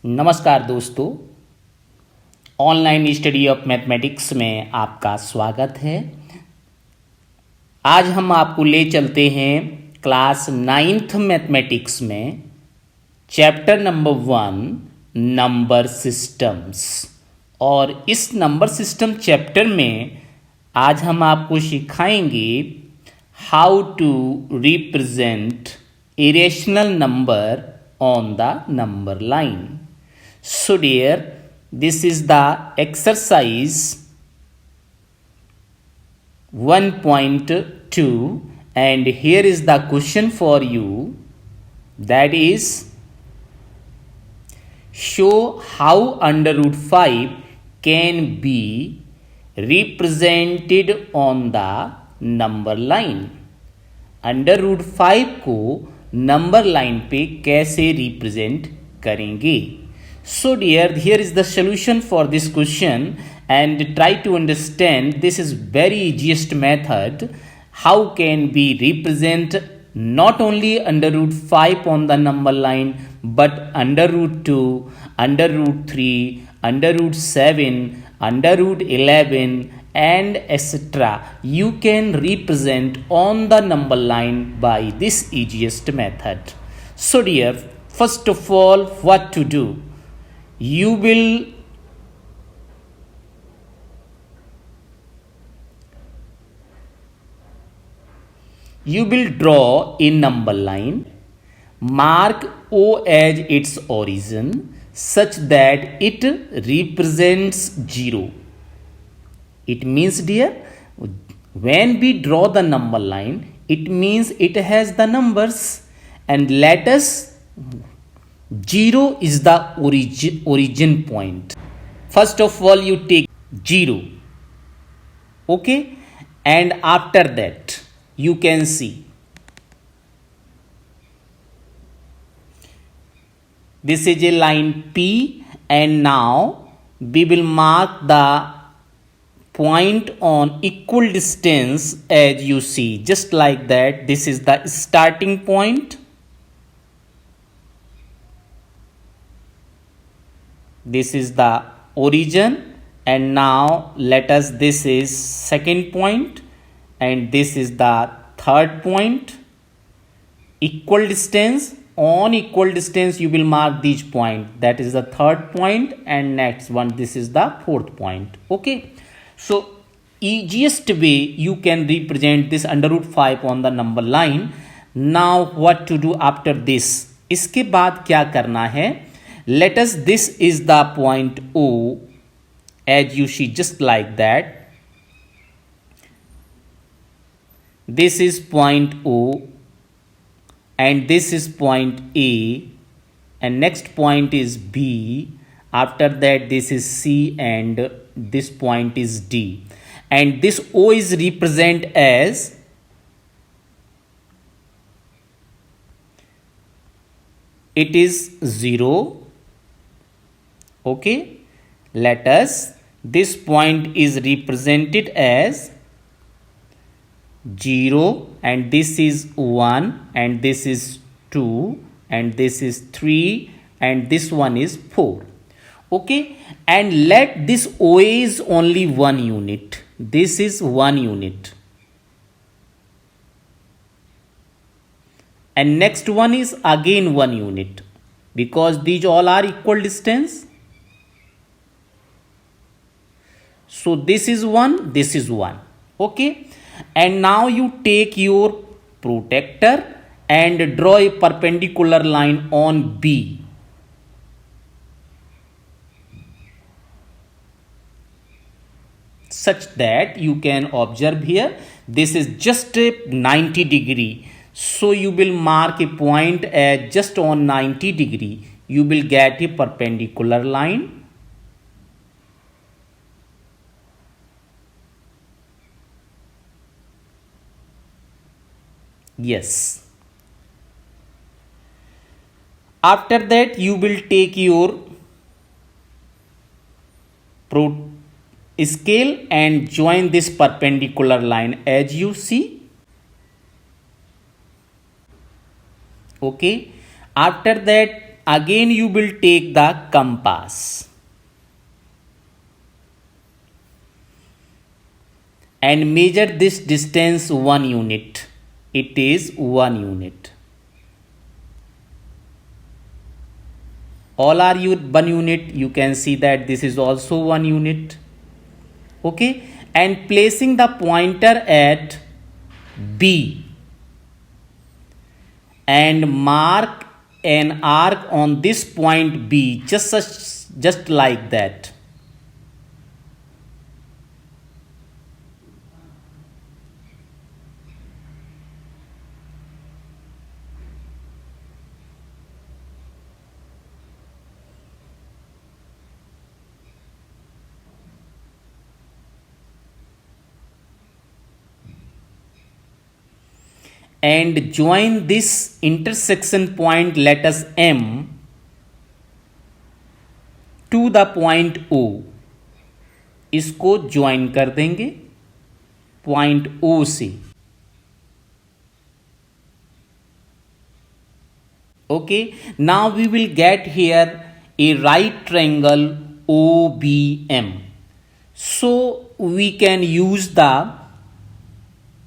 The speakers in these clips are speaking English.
नमस्कार दोस्तों, online study of mathematics में आपका स्वागत है। आज हम आपको ले चलते हैं क्लास 9th मैथमेटिक्स में चैप्टर नंबर 1 नंबर सिस्टम्स। और इस नंबर सिस्टम चैप्टर में आज हम आपको सिखाएंगे how to represent irrational number on the number line. So dear, this is the exercise 1.2 and here is the question for you, that is, show how under root 5 can be represented on the number line। Under root 5 को number line पे कैसे represent करेंगे। So dear, here is the solution for this question and try to understand. This is very easiest method. How can we represent not only under root 5 on the number line but under root 2, under root 3, under root 7, under root 11 and etc. You can represent on the number line by this easiest method. So dear, first of all, what to do? You will draw a number line, mark O as its origin such that it represents 0. It means, dear, when we draw the number line, it means it has the numbers, and let us 0 is the origin point. First of all, you take 0, okay, and after that you can see this is a line P, and now we will mark the point on equal distance as you see, just like that. This is the starting point, this is the origin, and now let us, this is second point and this is the third point. Equal distance, on equal distance you will mark these point, that is the third point, and next one, this is the fourth point. Okay, so easiest way you can represent this under root 5 on the number line. Now what to do after this? इसके बाद क्या करना है? Let us, this is the point O as you see, just like that. This is point O and this is point A, and next point is B. After that this is C and this point is D, and this O is represent as it is 0. Okay, let us, this point is represented as 0 and this is 1 and this is 2 and this is 3 and this one is 4. Okay, and let this OA is only 1 unit, this is 1 unit, and next one is again 1 unit, because these all are equal distance. So this is 1, this is 1. Okay, and now you take your protractor and draw a perpendicular line on B. Such that you can observe here, this is just a 90 degree. So you will mark a point at just on 90 degree. You will get a perpendicular line. Yes. After that you will take your scale and join this perpendicular line as you see. Okay, after that again you will take the compass and measure this distance 1 unit. It is 1 unit. All are 1 unit. You can see that this is also 1 unit. Okay, and placing the pointer at B and mark an arc on this point B, just like that. And join this intersection point, let us M, to the point O. इसको join कर देंगे point O से. Okay, now we will get here a right triangle OBM. So we can use the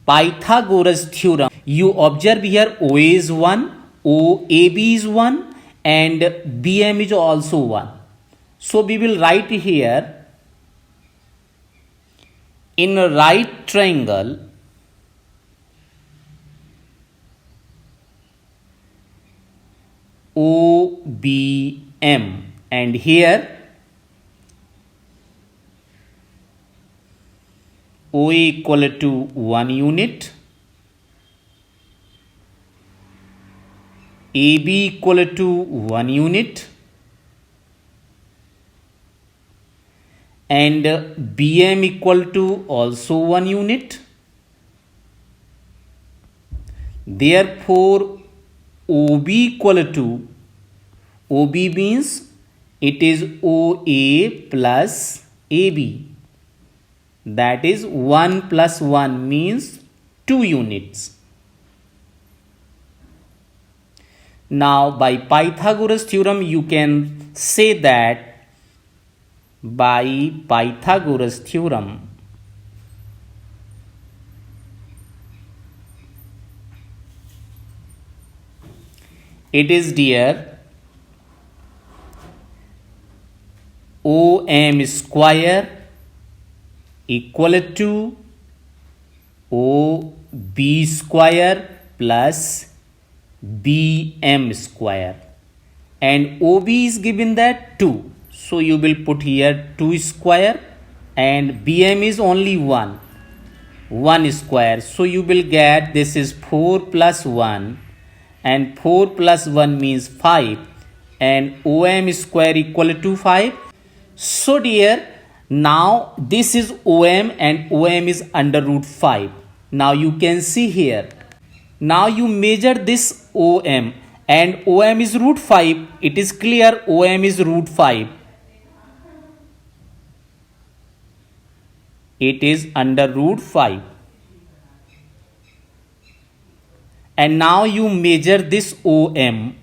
Pythagoras theorem. You observe here OA is 1, OAB is 1 and BM is also 1. So we will write here, in a right triangle OBM, and here OA equal to 1 unit, AB equal to 1 unit, and BM equal to also 1 unit. Therefore, OB equal to, OB means it is OA plus AB. That is 1 plus 1 means 2 units. Now by Pythagoras theorem you can say that by Pythagoras theorem it is dear OM square equal to OB square plus BM square, and OB is given that 2. So you will put here 2 square and BM is only 1 square. So you will get this is 4 plus 1 and 4 plus 1 means 5 and OM square equal to 5. So dear, now this is OM and OM is under root 5. Now you can see here. Now you measure this OM and OM is root 5. It is clear OM is root 5. It is under root 5. And now you measure this OM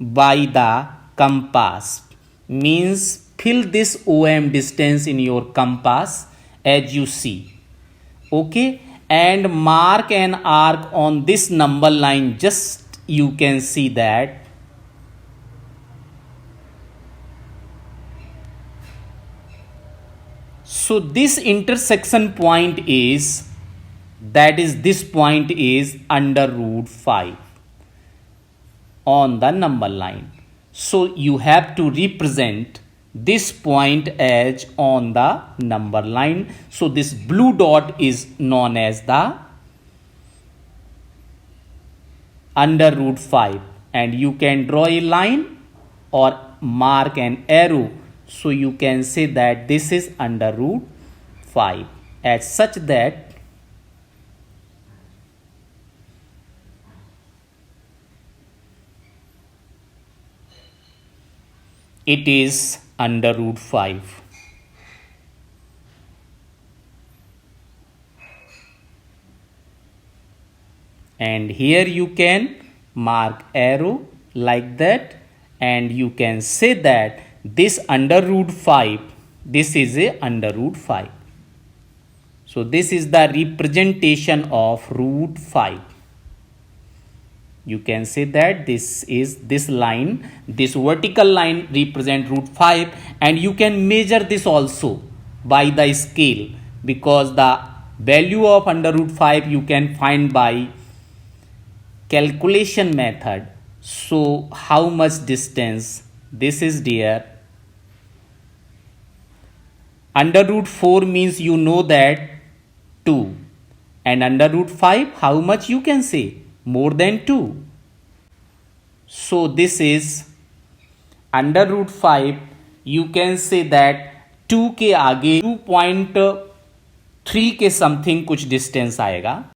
by the compass. Means fill this OM distance in your compass as you see. Okay, and mark an arc on this number line. Just you can see that. So this intersection point is, that is this point is under root 5 on the number line. So you have to represent this point as on the number line. So this blue dot is known as the under root 5, and you can draw a line or mark an arrow. So you can say that this is under root 5 as such that it is under root 5. And here you can mark arrow like that, and you can say that this under root 5, this is a under root 5. So this is the representation of root 5. You can say that this line, this vertical line represent root 5, and you can measure this also by the scale, because the value of under root 5 you can find by calculation method. So how much distance this is there? Under root 4 means you know that 2, and under root 5 how much you can say? More than 2. So this is under root 5, you can say that 2 के आगे 2.3 के something कुछ distance आएगा.